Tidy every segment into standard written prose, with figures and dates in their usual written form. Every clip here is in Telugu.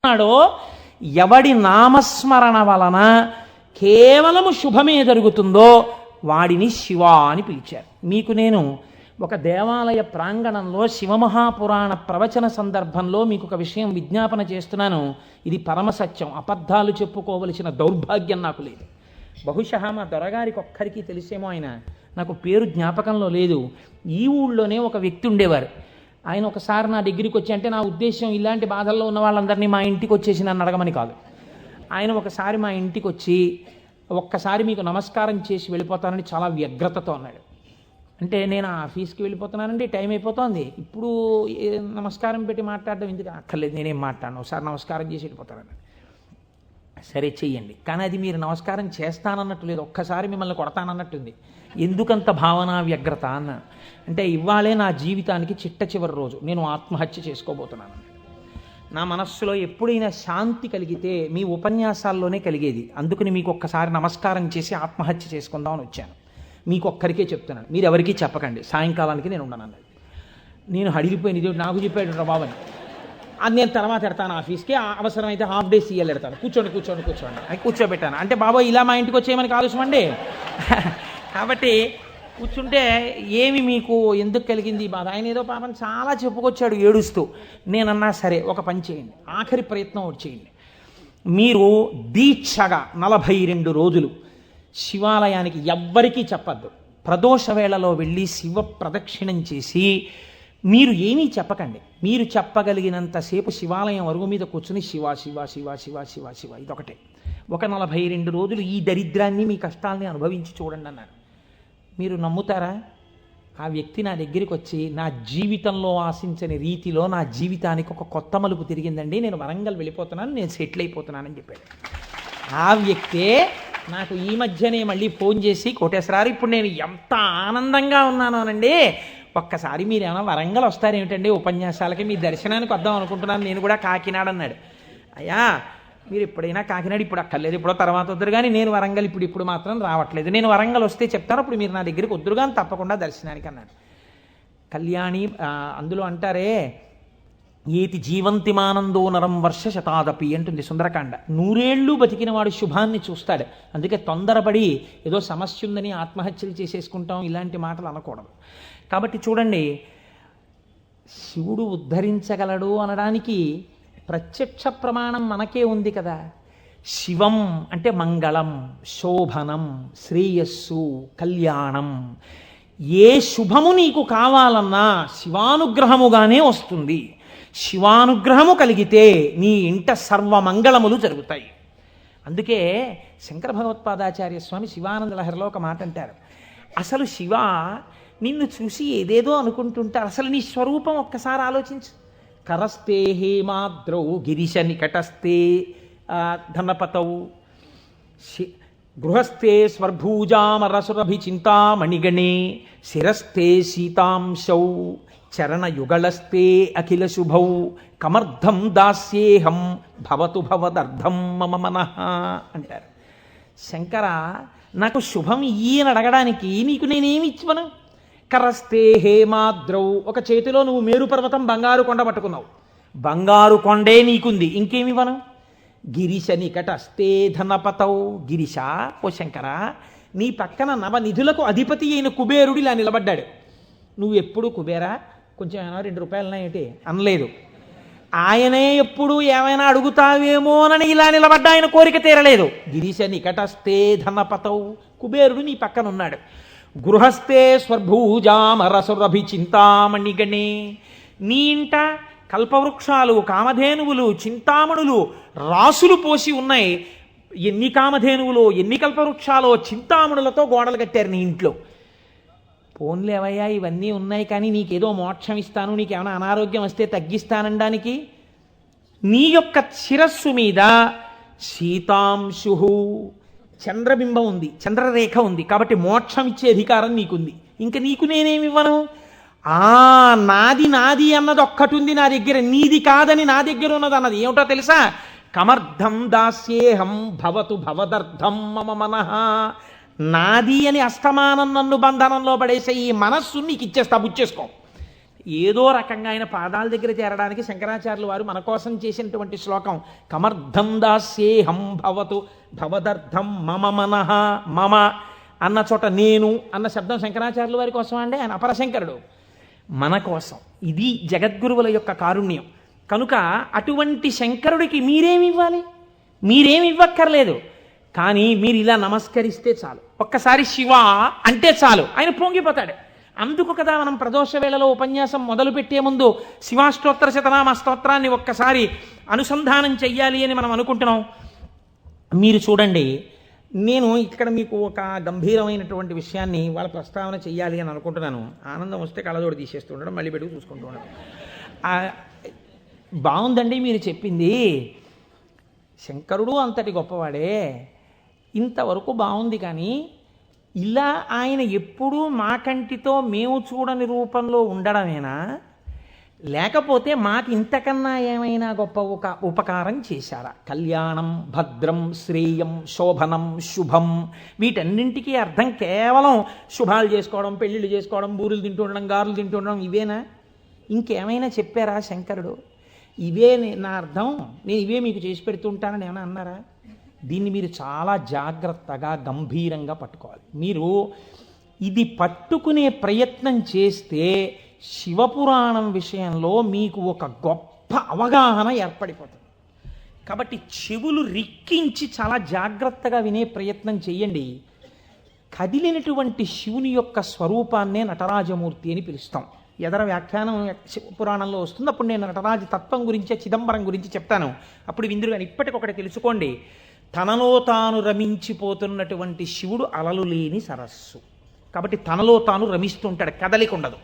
ఉన్నాడో ఎవడి నామస్మరణ వలన కేవలము శుభమే జరుగుతుందో వాడిని శివ అని పిలిచారు. మీకు నేను ఒక దేవాలయ ప్రాంగణంలో శివమహాపురాణ ప్రవచన సందర్భంలో మీకు ఒక విషయం విజ్ఞాపన చేస్తున్నాను. ఇది పరమసత్యం, అబద్ధాలు చెప్పుకోవలసిన దౌర్భాగ్యం నాకు లేదు. బహుశా మా దొరగారికి ఒక్కరికి తెలిసేమో, ఆయన నాకు పేరు జ్ఞాపకంలో లేదు. ఈ ఊళ్ళోనే ఒక వ్యక్తి ఉండేవారు. ఆయన ఒకసారి నా దగ్గరికి వచ్చి, అంటే నా ఉద్దేశం ఇలాంటి బాధల్లో ఉన్న వాళ్ళందరినీ మా ఇంటికి వచ్చేసి నన్ను అడగమని కాదు. ఆయన ఒకసారి మా ఇంటికి వచ్చి ఒక్కసారి మీకు నమస్కారం చేసి వెళ్ళిపోతానని చాలా వ్యగ్రతతో అన్నాడు. అంటే నేను ఆఫీస్కి వెళ్ళిపోతున్నానండి, టైం అయిపోతుంది, ఇప్పుడు నమస్కారం పెట్టి మాట్లాడడం ఎందుకు? అక్కర్లేదు, నేనేం మాట్లాడను, ఒకసారి నమస్కారం చేసి వెళ్ళిపోతానని. సరే చెయ్యండి, కానీ అది మీరు నమస్కారం చేస్తానన్నట్టు లేదు, ఒక్కసారి మిమ్మల్ని కొడతానన్నట్టుంది. ఎందుకంత భావన వ్యగ్రత అన్న అంటే, ఇవాళే నా జీవితానికి చిట్ట చివరి రోజు, నేను ఆత్మహత్య చేసుకోబోతున్నాను. నా మనస్సులో ఎప్పుడైనా శాంతి కలిగితే మీ ఉపన్యాసాల్లోనే కలిగేది. అందుకని మీకు ఒక్కసారి నమస్కారం చేసి ఆత్మహత్య చేసుకుందామని వచ్చాను. మీకు ఒక్కరికే చెప్తున్నాను, మీరు ఎవరికీ చెప్పకండి, సాయంకాలానికి నేను ఉండను అన్నది. నేను అడిగిపోయిన ఇది నాకు చెప్పాడు బాబని. అది నేను తర్వాత ఎడతాను ఆఫీస్కి, అవసరమైతే హాఫ్ డే సీఎల్ ఎడతాను, కూర్చోండి అని కూర్చోబెట్టాను. అంటే బాబోయ్ ఇలా మా ఇంటికి వచ్చేయమని ఆలోచమండి. కాబట్టి కూర్చుంటే ఏమి మీకు ఎందుకు కలిగింది ఈ బాధ? ఆయన ఏదో పాపం చాలా చెప్పుకొచ్చాడు ఏడుస్తూ. నేనన్నా సరే ఒక పని చేయండి, ఆఖరి ప్రయత్నం ఒకటి చేయండి. మీరు దీక్షగా 42 రోజులు శివాలయానికి ఎవ్వరికీ చెప్పద్దు. ప్రదోష వేళలో వెళ్ళి శివ ప్రదక్షిణం చేసి మీరు ఏమీ చెప్పకండి. మీరు చెప్పగలిగినంతసేపు శివాలయం అరుగు మీద కూర్చుని శివ శివ శివ శివ శివ శివ ఇదొకటే. ఒక 42 రోజులు ఈ దరిద్రాన్ని, మీ కష్టాలని అనుభవించి చూడండి అన్నారు. మీరు నమ్ముతారా? ఆ వ్యక్తి నా దగ్గరికి వచ్చి నా జీవితంలో ఆశించని రీతిలో నా జీవితానికి ఒక కొత్త మలుపు తిరిగిందండి, నేను వరంగల్ వెళ్ళిపోతున్నాను, నేను సెటిల్ అయిపోతున్నానని చెప్పాడు. ఆ వ్యక్తే నాకు ఈ మధ్యనే మళ్ళీ ఫోన్ చేసి, కోటేశ్వరారు ఇప్పుడు నేను ఎంత ఆనందంగా ఉన్నానోనండి, ఒక్కసారి మీరు ఏమైనా వరంగల్ వస్తారేమిటండి ఉపన్యాసాలకి, మీ దర్శనానికి వద్దాం అనుకుంటున్నాను, నేను కూడా కాకినాడ అన్నాడు. అయ్యా మీరు ఎప్పుడైనా కాకినాడ ఇప్పుడు అక్కర్లేదు, ఎప్పుడో తర్వాత వద్దురు కానీ, నేను వరంగల్ ఇప్పుడు మాత్రం రావట్లేదు, నేను వరంగల్ వస్తే చెప్తాను, అప్పుడు మీరు నా దగ్గరికి వద్దురు కానీ తప్పకుండా దర్శనానికి అన్నాడు. కళ్యాణి అందులో అంటారే, ఏతి జీవంతిమానందో నరం వర్ష శతాదపి అంటుంది సుందరకాండ. 100 ఏళ్ళు బతికిన వాడు శుభాన్ని చూస్తాడు. అందుకే తొందరపడి ఏదో సమస్య ఉందని ఆత్మహత్యలు చేసేసుకుంటాం, ఇలాంటి మాటలు అనకూడదు. కాబట్టి చూడండి, శివుడు ఉద్ధరించగలడు అనడానికి ప్రత్యక్ష ప్రమాణం మనకే ఉంది కదా. శివం అంటే మంగళం, శోభనం, శ్రేయస్సు, కళ్యాణం. ఏ శుభము నీకు కావాలన్నా శివానుగ్రహముగానే వస్తుంది. శివానుగ్రహము కలిగితే నీ ఇంట సర్వమంగళములు జరుగుతాయి. అందుకే శంకర భగవత్పాదాచార్య స్వామి శివానంద లహరిలో ఒక మాట అంటారు, అసలు శివ నిన్ను చూసి ఏదేదో అనుకుంటుంటారు, అసలు నీ స్వరూపం ఒక్కసారి ఆలోచించు. కరస్తే హేమాద్రౌ గిరిశ నికటస్తే ధనపతౌ గృహస్థే స్వర్భూజామరసురభిచింతామణిగణే శిరస్థే సీతాంశౌ చరణయుగళస్తే అఖిల శుభౌ కమర్థం దాస్యేహం భవతు భవదర్థం మమ మనః అంటారు. శంకర నాకు శుభం ఇయ్యని అడగడానికి నీకు నేనేమి ఇచ్చివను? కరస్తే హేమాద్రౌ, ఒక చేతిలో నువ్వు మేరు పర్వతం బంగారు కొండ పట్టుకున్నావు, బంగారు కొండే నీకుంది, ఇంకేమివ్వను? గిరిశ నికటస్తే ధనపతౌ, గిరిశ ఓ శంకర నీ పక్కన నవనిధులకు అధిపతి అయిన కుబేరుడు ఇలా నిలబడ్డాడు. నువ్వు ఎప్పుడు కుబేరా కొంచెం ఏమైనా 2 రూపాయలన్నా ఏంటి అనలేదు. ఆయనే ఎప్పుడు ఏమైనా అడుగుతావేమోనని ఇలా నిలబడ్డా, ఆయన కోరిక తీరలేదు. గిరిశ నికటస్తే ధనపతౌ, కుబేరుడు నీ పక్కన ఉన్నాడు. గృహస్థే స్వర్భూజామరసురభి చింతామణిగణే, నీ ఇంట కల్పవృక్షాలు, కామధేనువులు, చింతామణులు రాసులు పోసి ఉన్నాయి. ఎన్ని కామధేనువులు, ఎన్ని కల్పవృక్షాలో, చింతామణులతో గోడలు కట్టారు నీ ఇంట్లో. పోన్లేవయ్యా ఇవన్నీ ఉన్నాయి, కానీ నీకేదో మోక్షం ఇస్తాను, నీకేమైనా అనారోగ్యం వస్తే తగ్గిస్తానడానికి నీ యొక్క శిరస్సు మీద సీతాంశు చంద్రబింబం ఉంది, చంద్రరేఖ ఉంది, కాబట్టి మోక్షం ఇచ్చే అధికారం నీకుంది. ఇంకా నీకు నేనేమివ్వను? నాది నాది అన్నది ఒక్కటి ఉంది నా దగ్గర, నీది కాదని నా దగ్గర ఉన్నది అన్నది ఏమిటో తెలుసా? కమర్థం దాస్యేహం భవతు భవదర్థం మమ మనః. నాది అని అస్తమానం నన్ను బంధనంలో పడేసే ఈ మనస్సు నీకు ఇచ్చేస్తా, బుచ్చేసుకో. ఏదో రకంగా ఆయన పాదాల దగ్గర చేరడానికి శంకరాచార్యులు వారు మన కోసం చేసినటువంటి శ్లోకం కమర్థం దాస్యేహం భవతు భవదర్థం మమ మనః మమ అన్న చోట నేను అన్న శబ్దం శంకరాచార్యుల వారి కోసం అండి, ఆయన అపరశంకరుడు మన కోసం. ఇది జగద్గురువుల యొక్క కారుణ్యం. కనుక అటువంటి శంకరుడికి మీరేమి ఇవ్వాలి? మీరేమి ఇవ్వక్కర్లేదు. కానీ మీరు ఇలా నమస్కరిస్తే చాలు, ఒక్కసారి శివ అంటే చాలు, ఆయన పొంగిపోతాడు. అందుకు కదా మనం ప్రదోష వేళలో ఉపన్యాసం మొదలుపెట్టే ముందు శివాష్టోత్తర శతనామ స్తోత్రాన్ని ఒక్కసారి అనుసంధానం చెయ్యాలి అని మనం అనుకుంటున్నాం. మీరు చూడండి, నేను ఇక్కడ మీకు ఒక గంభీరమైనటువంటి విషయాన్ని వాళ్ళ ప్రస్తావన చెయ్యాలి అని అనుకుంటున్నాను. ఆనందం వస్తే కళ్ళజోడు తీసేస్తూ ఉండడం, మళ్ళీ పెట్టుకు చూసుకుంటూ ఉండడం. బాగుందండి మీరు చెప్పింది, శంకరుడు అంతటి గొప్పవాడే, ఇంతవరకు బాగుంది. కానీ ఇలా ఆయన ఎప్పుడూ మా కంటితో మేము చూడని రూపంలో ఉండడమేనా, లేకపోతే మాకు ఇంతకన్నా ఏమైనా గొప్ప ఉపకారం చేశారా? కళ్యాణం, భద్రం, శ్రేయం, శోభనం, శుభం, వీటన్నింటికీ అర్థం కేవలం శుభాలు చేసుకోవడం, పెళ్ళిళ్ళు చేసుకోవడం, బూరులు తింటూ ఉండడం, గారులు తింటూ ఉండడం, ఇవేనా? ఇంకేమైనా చెప్పారా శంకరుడు? ఇవే నా అర్థం, నేను ఇవే మీకు చేసి పెడుతుంటానని ఏమైనా అన్నారా? దీన్ని మీరు చాలా జాగ్రత్తగా గంభీరంగా పట్టుకోవాలి. మీరు ఇది పట్టుకునే ప్రయత్నం చేస్తే శివపురాణం విషయంలో మీకు ఒక గొప్ప అవగాహన ఏర్పడిపోతుంది. కాబట్టి చెవులు రిక్కించి చాలా జాగ్రత్తగా వినే ప్రయత్నం చేయండి. కదిలినటువంటి శివుని యొక్క స్వరూపాన్నే నటరాజమూర్తి అని పిలుస్తాం. ఎదర వ్యాఖ్యానం పురాణంలో వస్తుంది, అప్పుడు నేను నటరాజ తత్వం గురించి, చిదంబరం గురించి చెప్తాను. అప్పుడు విందురు కానీ ఇప్పటికొకటి తెలుసుకోండి, తనలో తాను రమించిపోతున్నటువంటి శివుడు అలలు లేని సరస్సు. కాబట్టి తనలో తాను రమిస్తుంటాడు, కదలిక ఉండదు.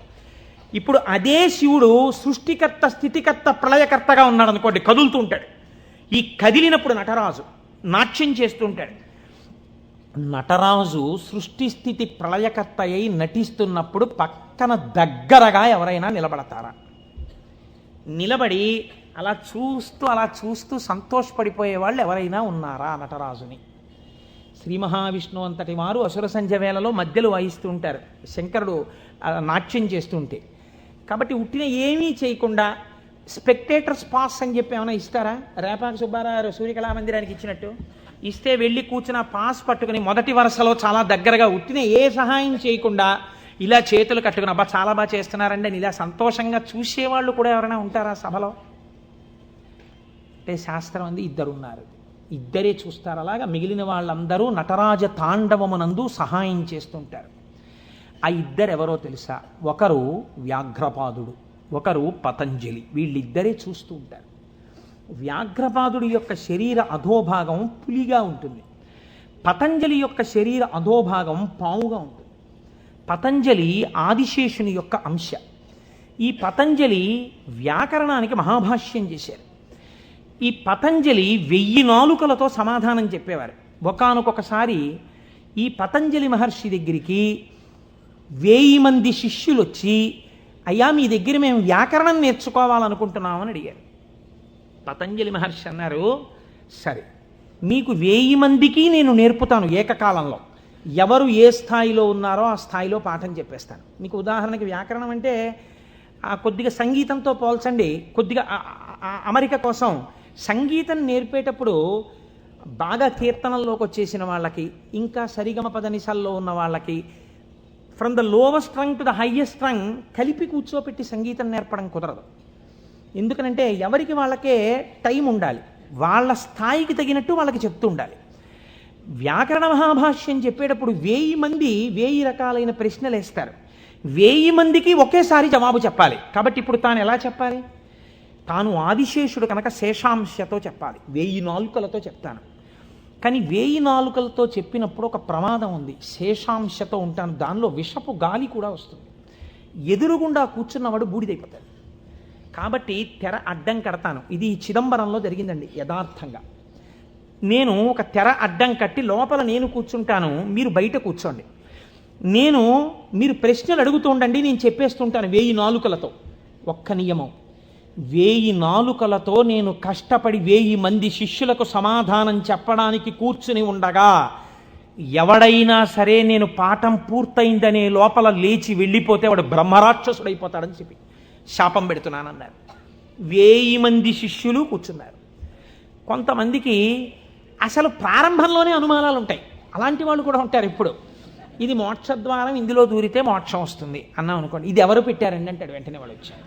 ఇప్పుడు అదే శివుడు సృష్టికర్త, స్థితికర్త, ప్రళయకర్తగా ఉన్నాడు అనుకోండి, కదులుతూ ఉంటాడు. ఈ కదిలినప్పుడు నటరాజు నాట్యం చేస్తుంటాడు. నటరాజు సృష్టి స్థితి ప్రళయకర్త అయి నటిస్తున్నప్పుడు పక్కన దగ్గరగా ఎవరైనా నిలబడతారా? నిలబడి అలా చూస్తూ సంతోషపడిపోయే వాళ్ళు ఎవరైనా ఉన్నారా నటరాజుని? శ్రీ మహావిష్ణువు అంతటి వారు అసుర సంధ్య వేళలో మధ్యలో వాయిస్తూ ఉంటారు, శంకరుడు నాట్యం చేస్తుంటే. కాబట్టి ఉట్టిన ఏమీ చేయకుండా స్పెక్టేటర్స్ పాస్ అని చెప్పి ఏమైనా ఇస్తారా? రేపాక సుబ్బారావు సూర్యకళామందిరానికి ఇచ్చినట్టు ఇస్తే వెళ్ళి కూర్చున్న పాస్ పట్టుకుని మొదటి వరుసలో చాలా దగ్గరగా ఉట్టిన ఏ సహాయం చేయకుండా ఇలా చేతులు కట్టుకుని అబ్బా చాలా బాగా చేస్తున్నారండి అని ఇలా సంతోషంగా చూసేవాళ్ళు కూడా ఎవరైనా ఉంటారా సభలో? అంటే శాస్త్రం అంది ఇద్దరున్నారు, ఇద్దరే చూస్తారు. అలాగా మిగిలిన వాళ్ళందరూ నటరాజ తాండవమునందు సహాయం చేస్తుంటారు. ఆ ఇద్దరు ఎవరో తెలుసా? ఒకరు వ్యాఘ్రపాదుడు, ఒకరు పతంజలి. వీళ్ళిద్దరే చూస్తూ ఉంటారు. వ్యాఘ్రపాదుడి యొక్క శరీర అధోభాగం పులిగా ఉంటుంది, పతంజలి యొక్క శరీర అధోభాగం పావుగా ఉంటుంది. పతంజలి ఆదిశేషుని యొక్క అంశ. ఈ పతంజలి వ్యాకరణానికి మహాభాష్యం చేశారు. ఈ పతంజలి 1000 నాలుకలతో సమాధానం చెప్పేవారు. ఒకానొకసారి ఈ పతంజలి మహర్షి దగ్గరికి 1000 మంది శిష్యులు వచ్చి, అయ్యా మీ దగ్గర మేము వ్యాకరణం నేర్చుకోవాలనుకుంటున్నామని అడిగారు. పతంజలి మహర్షి అన్నారు, సరే మీకు 1000 మందికి నేను నేర్పుతాను ఏకకాలంలో. ఎవరు ఏ స్థాయిలో ఉన్నారో ఆ స్థాయిలో పాఠం చెప్పేస్తాను. మీకు ఉదాహరణకి వ్యాకరణం అంటే కొద్దిగా సంగీతంతో పోల్చండి. కొద్దిగా అమరిక కోసం సంగీతం నేర్పేటప్పుడు బాగా కీర్తనల్లోకి వచ్చేసిన వాళ్ళకి, ఇంకా సరిగమ పదనిసల్లో ఉన్న వాళ్ళకి, from the lowest string to the highest string కలిపి కూర్చోపెట్టి సంగీతం నేర్పడం కుదరదు. ఎందుకనంటే ఎవరికి వాళ్ళకే టైం ఉండాలి, వాళ్ళ స్థాయికి తగినట్టు వాళ్ళకి చెప్తూ ఉండాలి. వ్యాకరణ మహాభాష్యం చెప్పేటప్పుడు 1000 మంది 1000 రకాలైన ప్రశ్నలు వేస్తారు. 1000 మందికి ఒకేసారి జవాబు చెప్పాలి. కాబట్టి ఇప్పుడు తాను ఎలా చెప్పాలి? తాను ఆదిశేషుడు కనుక శేషాంశతో చెప్పాలి, 1000 నాలుకలతో చెప్తాను. కానీ 1000 నాలుకలతో చెప్పినప్పుడు ఒక ప్రమాదం ఉంది. శేషాంశతో ఉంటాను, దానిలో విషపు గాలి కూడా వస్తుంది. ఎదురుగుండా కూర్చున్నవాడు బూడిదైపోతాడు. కాబట్టి తెర అడ్డం కడతాను. ఇది చిదంబరంలో జరిగిందండి యథార్థంగా. నేను ఒక తెర అడ్డం కట్టి లోపల నేను కూర్చుంటాను, మీరు బయట కూర్చోండి. మీరు ప్రశ్నలు అడుగుతూ ఉండండి, నేను చెప్పేస్తుంటాను 1000 నాలుకలతో. ఒక్క నియమం, 1000 నాలుకలతో నేను కష్టపడి 1000 మంది శిష్యులకు సమాధానం చెప్పడానికి కూర్చుని ఉండగా ఎవడైనా సరే నేను పాఠం పూర్తయిందనే లోపల లేచి వెళ్ళిపోతే వాడు బ్రహ్మరాక్షసుడైపోతాడని చెప్పి శాపం పెడుతున్నానన్నారు. 1000 మంది శిష్యులు కూర్చున్నారు. కొంతమందికి అసలు ప్రారంభంలోనే అనుమానాలు ఉంటాయి. అలాంటి వాళ్ళు కూడా ఉంటారు. ఇప్పుడు ఇది మోక్షద్వారం, ఇందులో దూరితే మోక్షం వస్తుంది అన్నాం అనుకోండి, ఇది ఎవరు పెట్టారండి అంటాడు. వెంటనే వాళ్ళు వచ్చారు.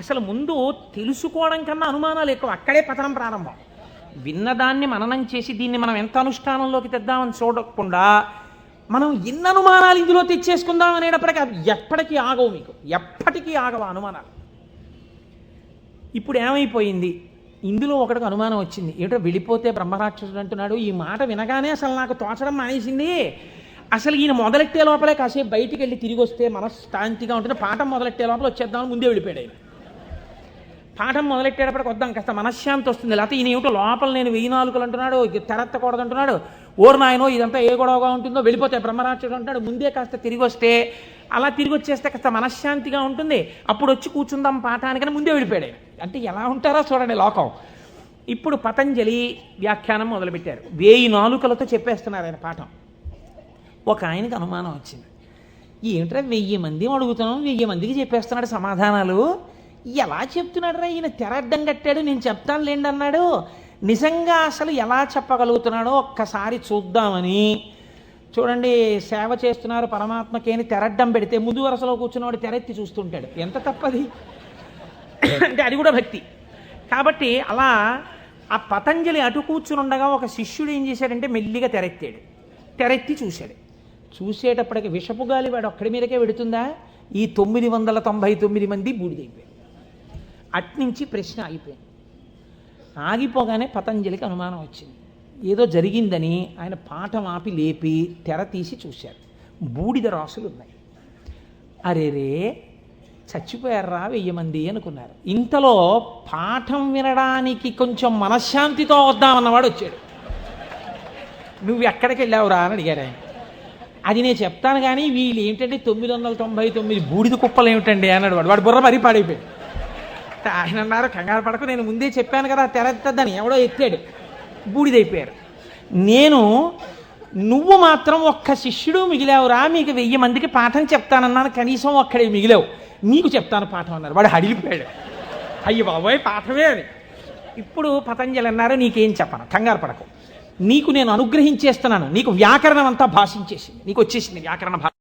అసలు ముందు తెలుసుకోవడం కన్నా అనుమానాలు ఎక్కువ. అక్కడే పతనం ప్రారంభం. విన్నదాన్ని మననం చేసి దీన్ని మనం ఎంత అనుష్ఠానంలోకి తెద్దామని చూడకుండా మనం ఎన్ని అనుమానాలు ఇందులో తెచ్చేసుకుందాం అనేటప్పటికీ అవి ఎప్పటికీ ఆగవు. మీకు ఎప్పటికీ ఆగవు అనుమానాలు. ఇప్పుడు ఏమైపోయింది, ఇందులో ఒకటికి అనుమానం వచ్చింది. ఏమిటో వెళ్ళిపోతే బ్రహ్మరాక్షసుడు అంటున్నాడు. ఈ మాట వినగానే అసలు నాకు తోచడం మానేసింది. అసలు ఈయన మొదలెట్టే లోపలే కాసేపు బయటికి వెళ్ళి తిరిగి వస్తే మనశ్శాంతిగా ఉంటుంది. పాఠం మొదలెట్టే లోపల వచ్చేద్దామని ముందే వెళ్ళిపోయాడు ఆయన. పాఠం మొదలెట్టేటప్పటికి వద్దాం, కాస్త మనశ్శాంతి వస్తుంది. లేకపోతే ఈయన ఏమిటో లోపల నేను 1000 నాలుకలు అంటున్నాడు, తెరత్తకూడదు అంటున్నాడు. ఓరు నాయనో ఇదంతా ఏ గొడవగా ఉంటుందో, వెళ్ళిపోతే బ్రహ్మరాక్షసుడు అంటాడు. ముందే కాస్త తిరిగి వస్తే, అలా తిరిగి వచ్చేస్తే కాస్త మనశ్శాంతిగా ఉంటుంది. అప్పుడు వచ్చి కూర్చుందాం పాఠానికని ముందే వెళ్ళిపోయాడు. అంటే ఎలా ఉంటారో చూడండి లోకం. ఇప్పుడు పతంజలి వ్యాఖ్యానం మొదలుపెట్టారు. 1000 నాలుకలతో చెప్పేస్తున్నారు ఆయన పాఠం. ఒక ఆయనకి అనుమానం వచ్చింది. ఏమిట్రా 1000 మంది అడుగుతున్నాం, 1000 మందికి చెప్పేస్తున్నాడు సమాధానాలు, ఎలా చెప్తున్నాడు రా ఈయన? తెరడ్డం కట్టాడు, నేను చెప్తాను లేండి అన్నాడు. నిజంగా అసలు ఎలా చెప్పగలుగుతున్నాడో ఒక్కసారి చూద్దామని. చూడండి, సేవ చేస్తున్నారు పరమాత్మకి అని తెరడ్డం పెడితే ముందు వరుసలో కూర్చున్నవాడు తెరెత్తి చూస్తుంటాడు. ఎంత తప్పది అంటే అది కూడా భక్తి. కాబట్టి అలా ఆ పతంజలి అటు కూర్చుని ఉండగా ఒక శిష్యుడు ఏం చేశాడంటే మెల్లిగా తెరెత్తాడు. తెరెత్తి చూశాడు. చూసేటప్పటికి విషపు గాలి వాడు ఒక్కడి మీదకే పెడుతుందా? ఈ 999 మంది బూడిదైపోయారు. అట్నుంచి ప్రశ్న ఆగిపోయింది. ఆగిపోగానే పతంజలికి అనుమానం వచ్చింది. ఏదో జరిగిందని ఆయన పాఠం ఆపి లేపి తెర తీసి చూశారు. బూడిద రాసులు ఉన్నాయి. అరేరే చచ్చిపోయారా 1000 మంది అనుకున్నారు. ఇంతలో పాఠం వినడానికి కొంచెం మనశ్శాంతితో వద్దామన్నవాడు వచ్చాడు. నువ్వు ఎక్కడికి వెళ్ళావురా అని అడిగాడు ఆయన. అది నేను చెప్తాను కానీ వీళ్ళు ఏంటంటే 999 బూడిద కుప్పలు ఏమిటండి అన్నాడు. వాడు బుర్ర మరీ పాడైపోయాడు. ఆయన అన్నారు, కంగారు పడకు, నేను ముందే చెప్పాను కదా తెరద్దని. ఎవడో ఎత్తాడు, బూడిదైపోయారు. నువ్వు మాత్రం ఒక్క శిష్యుడు మిగిలావురా, మీకు 1000 మందికి పాఠం చెప్తానన్నాను, కనీసం ఒక్కడే మిగిలావు, నీకు చెప్తాను పాఠం అన్నారు. వాడు హడిలిపోయాడు. అయ్యి బాబోయ్ పాఠమే అని. ఇప్పుడు పతంజలి అన్నారు, నీకేం చెప్పను, కంగారు పడకు, నీకు నేను అనుగ్రహించేస్తున్నాను, నీకు వ్యాకరణం అంతా భాషించేసింది, నీకు వచ్చేసింది వ్యాకరణ భాష.